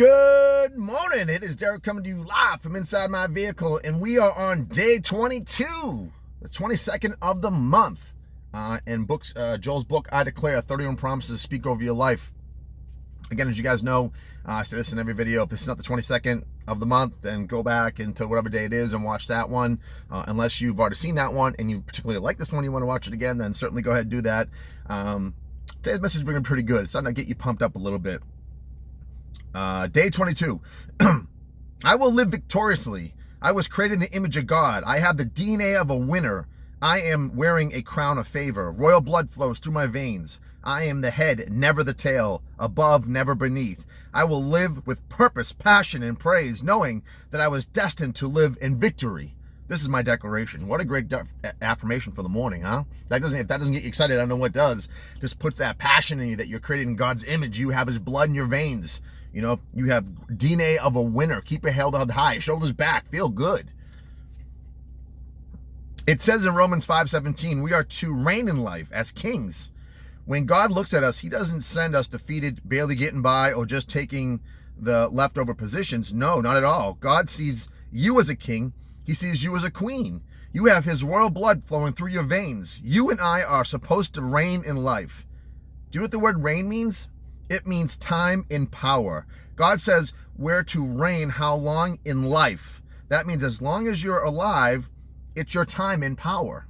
Good morning. It is Deric coming to you live from inside my vehicle, and we are on day 22, the 22nd of the month. In Joel's book, I Declare 31 Promises to Speak Over Your Life. Again, as you guys know, I say this in every video. If this is not the 22nd of the month, then go back into whatever day it is and watch that one. Unless you've already seen that one and you particularly like this one, you want to watch it again, then certainly go ahead and do that. Today's message is bringing pretty good. It's starting to get you pumped up a little bit. Day 22. I will live victoriously. I was created in the image of God. I have the DNA of a winner. I am wearing a crown of favor. Royal blood flows through my veins. I am the head, never the tail. Above, never beneath. I will live with purpose, passion, and praise, knowing that I was destined to live in victory. This is my declaration. What a great affirmation for the morning, huh? If that doesn't get you excited, I don't know what does. Just puts that passion in you that you're created in God's image. You have his blood in your veins. You know, you have DNA of a winner. Keep your head held high. Shoulders back. Feel good. It says in Romans 5:17, we are to reign in life as kings. When God looks at us, he doesn't send us defeated, barely getting by, or just taking the leftover positions. No, not at all. God sees you as a king. He sees you as a queen. You have his royal blood flowing through your veins. You and I are supposed to reign in life. Do you know what the word reign means? It means time in power. God says we're to reign how long in life? That means as long as you're alive, it's your time in power.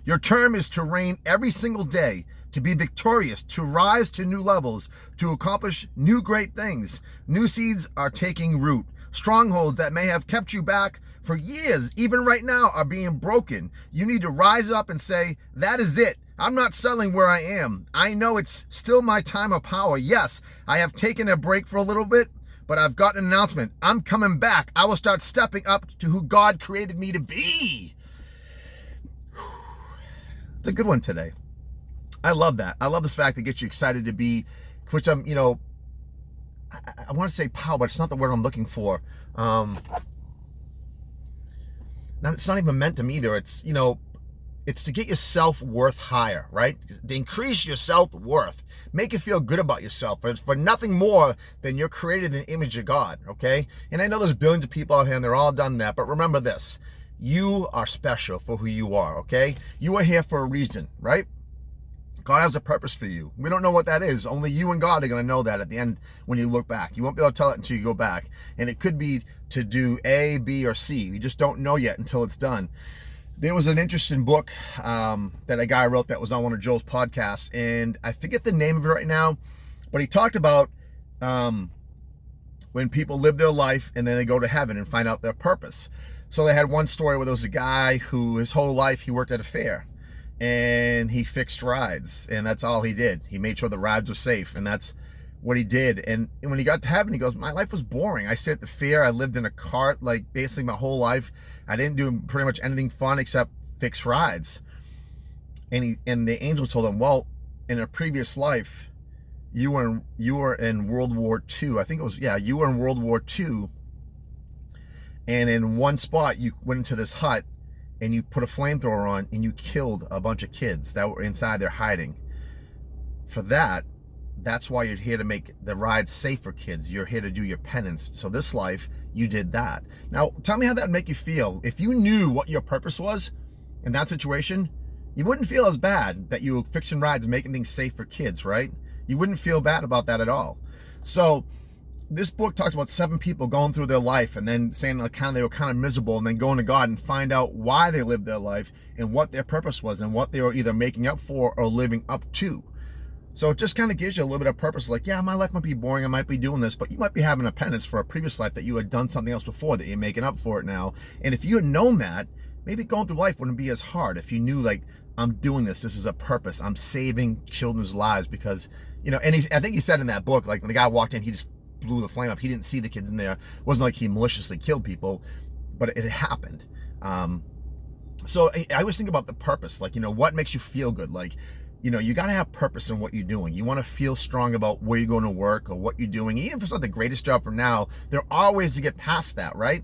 Your term is to reign every single day, to be victorious, to rise to new levels, to accomplish new great things. New seeds are taking root. Strongholds that may have kept you back for years, even right now, are being broken. You need to rise up and say, that is it. I'm not settling where I am. I know it's still my time of power. Yes, I have taken a break for a little bit, but I've got an announcement. I'm coming back. I will start stepping up to who God created me to be. It's a good one today. I love that. I love this fact that gets you excited to be, which I want to say power, but it's not the word I'm looking for. It's not even meant to me either. It's, it's to get your self-worth higher, right? To increase your self-worth. Make you feel good about yourself. For nothing more than you're created in the image of God, okay? And I know there's billions of people out here and they're all done that, but remember this. You are special for who you are, okay? You are here for a reason, right? God has a purpose for you. We don't know what that is. Only you and God are going to know that at the end when you look back. You won't be able to tell it until you go back. And it could be to do A, B, or C. You just don't know yet until it's done. There was an interesting book that a guy wrote that was on one of Joel's podcasts, and I forget the name of it right now, but he talked about when people live their life and then they go to heaven and find out their purpose. So they had one story where there was a guy who his whole life he worked at a fair and he fixed rides, and that's all he did. He made sure the rides were safe, and that's what he did. And when he got to heaven, he goes, my life was boring. I stayed at the fair. I lived in a cart, like basically my whole life. I didn't do pretty much anything fun except fix rides. And the angel told him, well, in a previous life, you were in World War II. I think it was, you were in World War II. And in one spot, you went into this hut and you put a flamethrower on and you killed a bunch of kids that were inside there hiding. For that's why you're here to make the ride safe for kids. You're here to do your penance. So this life, you did that. Now, tell me how that would make you feel. If you knew what your purpose was in that situation, you wouldn't feel as bad that you were fixing rides and making things safe for kids, right? You wouldn't feel bad about that at all. So this book talks about 7 people going through their life and then saying they were kind of miserable, and then going to God and find out why they lived their life and what their purpose was and what they were either making up for or living up to. So it just kind of gives you a little bit of purpose. Like, yeah, my life might be boring. I might be doing this, but you might be having a penance for a previous life that you had done something else before that you're making up for it now. And if you had known that, maybe going through life wouldn't be as hard. If you knew, like, I'm doing this. This is a purpose. I'm saving children's lives because, and I think he said in that book, like when the guy walked in, he just blew the flame up. He didn't see the kids in there. It wasn't like he maliciously killed people, but it happened. So I always think about the purpose, like, what makes you feel good? Like, you got to have purpose in what you're doing. You want to feel strong about where you're going to work or what you're doing. Even if it's not the greatest job for now, there are ways to get past that, right?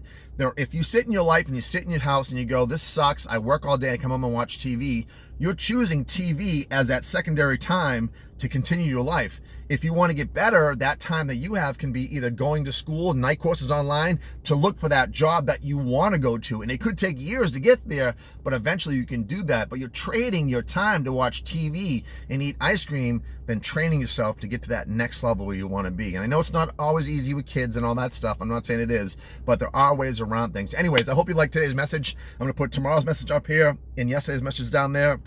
If you sit in your life and you sit in your house and you go, this sucks, I work all day, I come home and watch TV, you're choosing TV as that secondary time to continue your life. if you want to get better, that time that you have can be either going to school, night courses online, to look for that job that you want to go to. And it could take years to get there, but eventually you can do that. But you're trading your time to watch TV and eat ice cream than training yourself to get to that next level where you want to be. And I know it's not always easy with kids and all that stuff. I'm not saying it is, but there are ways around things. Anyways, I hope you liked today's message. I'm going to put tomorrow's message up here and yesterday's message down there.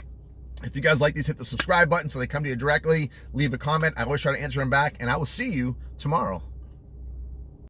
If you guys like these, hit the subscribe button so they come to you directly. Leave a comment. I always try to answer them back, and I will see you tomorrow.